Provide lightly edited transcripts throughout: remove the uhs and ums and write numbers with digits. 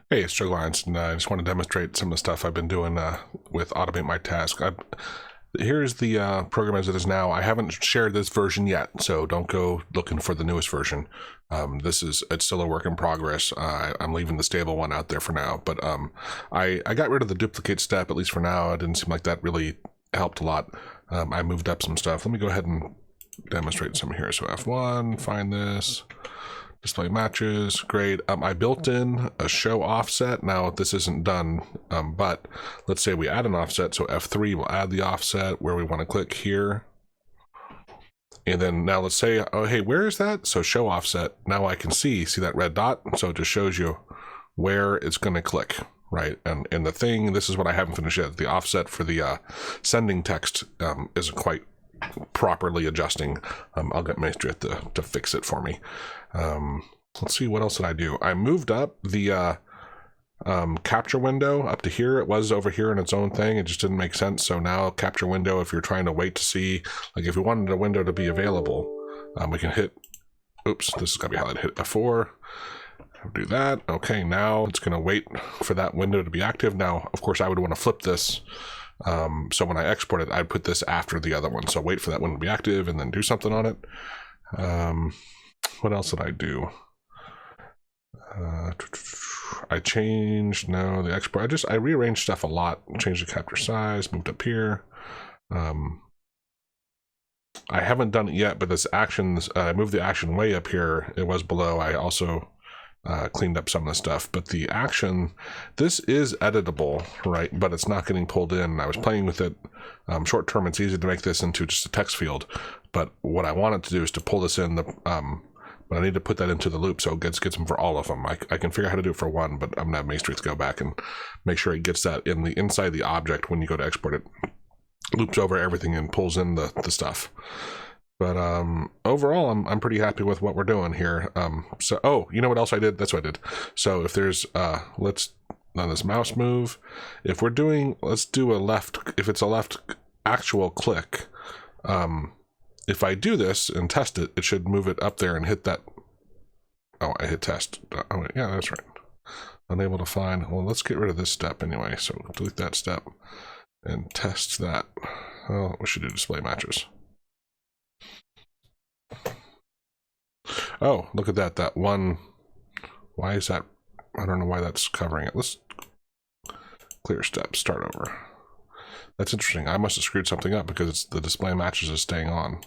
Hey, it's Joe Lyons, and I just want to demonstrate some of the stuff I've been doing with Automate My Task. Here's the program as it is now. I haven't shared this version yet, so don't go looking for the newest version. It's still a work in progress. I'm leaving the stable one out there for now, but I got rid of the duplicate step, at least for now. It didn't seem like that really helped a lot. I moved up some stuff. Let me go ahead and demonstrate some here. So F1, find this. Display matches, great. I built in a show offset. Now this isn't done, but let's say we add an offset. So F3 will add the offset where we want to click here. And then now let's say, oh, hey, where is that? So show offset. Now I can see that red dot. So it just shows you where it's going to click, right? And the thing, this is what I haven't finished yet. The offset for the sending text isn't quite properly adjusting. I'll get Maestrith'ts to fix it for me. Let's see, what else did I do? I moved up the capture window up to here. It was over here in its own thing. It just didn't make sense. So now capture window, if you're trying to wait to see, like if we wanted a window to be available, we can hit, oops, this is gonna be highlighted, hit F4, do that. Okay, now it's gonna wait for that window to be active. Now, of course, I would want to flip this. So when I export it, I'd put this after the other one. So wait for that one to be active and then do something on it. What else did I do? I changed, no, the export. I rearranged stuff a lot. Changed the capture size, moved up here. I haven't done it yet, but this actions, I moved the action way up here. It was below. I also cleaned up some of the stuff, but the action, this is editable, right? But it's not getting pulled in. I was playing with it. Short term, it's easy to make this into just a text field, but what I wanted to do is to pull this in, but I need to put that into the loop so it gets them for all of them. I can figure out how to do it for one, but I'm gonna have Maestrith'ts go back and make sure it gets that in the inside the object when you go to export it. Loops over everything and pulls in the stuff. But overall, I'm pretty happy with what we're doing here. So, oh, you know what else I did? That's what I did. So if there's, let's, on this mouse move, if we're doing, let's do a left, if it's a left actual click, if I do this and test it, it should move it up there and hit that. Oh, I hit test. Oh, yeah, that's right. Unable to find, well, let's get rid of this step anyway. So delete that step and test that. Oh, we should do display matches. Oh, look at that. That one. Why is that? I don't know why that's covering it. Let's clear step, start over. That's interesting. I must have screwed something up because it's the display matches is staying on.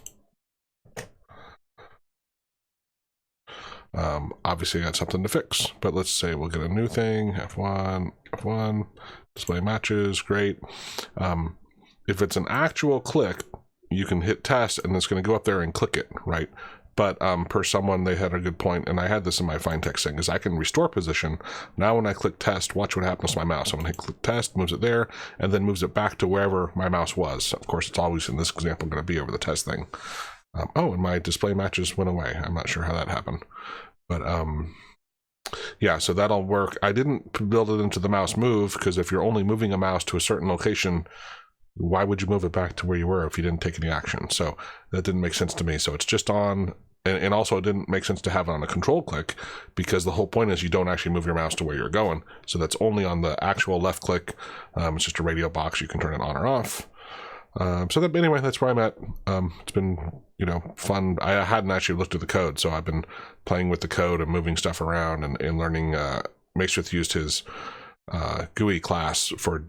Obviously I got something to fix, but let's say we'll get a new thing, F1, display matches, great. If it's an actual click, you can hit test and it's going to go up there and click it, right? But per someone, they had a good point, and I had this in my fine text thing, is I can restore position. Now when I click test, watch what happens to my mouse. I'm going to click test, moves it there, and then moves it back to wherever my mouse was. Of course, it's always in this example going to be over the test thing. Oh, and my display matches went away. I'm not sure how that happened. But yeah, so that'll work. I didn't build it into the mouse move, because if you're only moving a mouse to a certain location, why would you move it back to where you were if you didn't take any action? So that didn't make sense to me. So it's just on, and also it didn't make sense to have it on a control click, because the whole point is you don't actually move your mouse to where you're going. So that's only on the actual left click. It's just a radio box. You can turn it on or off. So that, anyway, that's where I'm at. It's been, fun. I hadn't actually looked at the code, so I've been playing with the code and moving stuff around and learning. Maestrith'ts used his GUI class for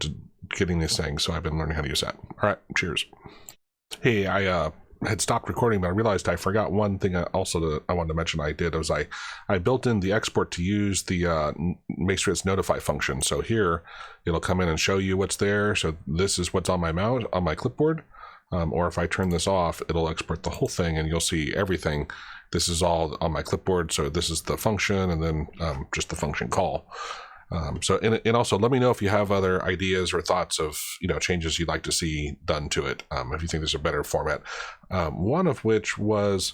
getting these things, so I've been learning how to use that. All right, cheers. Hey, I had stopped recording, but I realized I forgot one thing also that I wanted to mention I did. Was I built in the export to use the Maestrith'ts notify function. So here, it'll come in and show you what's there. So this is what's on my mouse, on my clipboard. Or if I turn this off, it'll export the whole thing and you'll see everything. This is all on my clipboard. So this is the function and then just the function call. So, and also let me know if you have other ideas or thoughts of, changes you'd like to see done to it. If you think there's a better format. One of which was,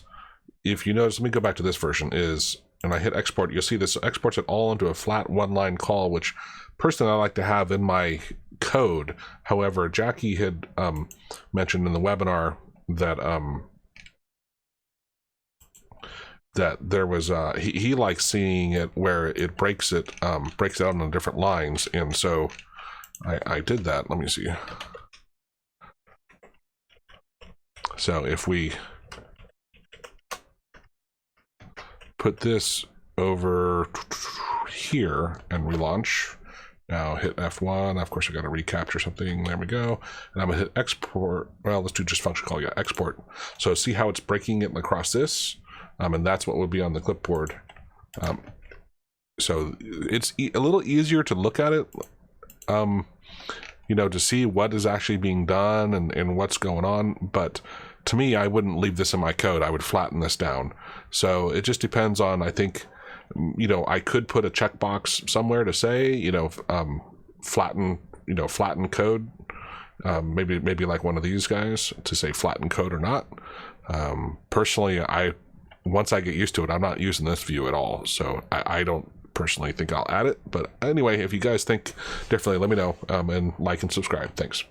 if you notice, let me go back to this version, is, and I hit export, you'll see this exports it all into a flat one-line call, which personally I like to have in my code. However, Jackie had mentioned in the webinar that that there was he likes seeing it where it breaks it out on different lines, and so I did that. Let me see. So if we put this over here and relaunch, now hit F1. Of course, I got to recapture something. There we go. And I'm gonna hit export. Well, let's do just function call. Yeah, export. So see how it's breaking it across this, and that's what would be on the clipboard. So it's a little easier to look at it, you know, to see what is actually being done and what's going on. But to me, I wouldn't leave this in my code. I would flatten this down. So it just depends on, I think, you know, I could put a checkbox somewhere to say, you know, flatten code. Maybe like one of these guys to say flatten code or not. Personally, once I get used to it, I'm not using this view at all. So I don't personally think I'll add it. But anyway, if you guys think differently, let me know, and like and subscribe. Thanks.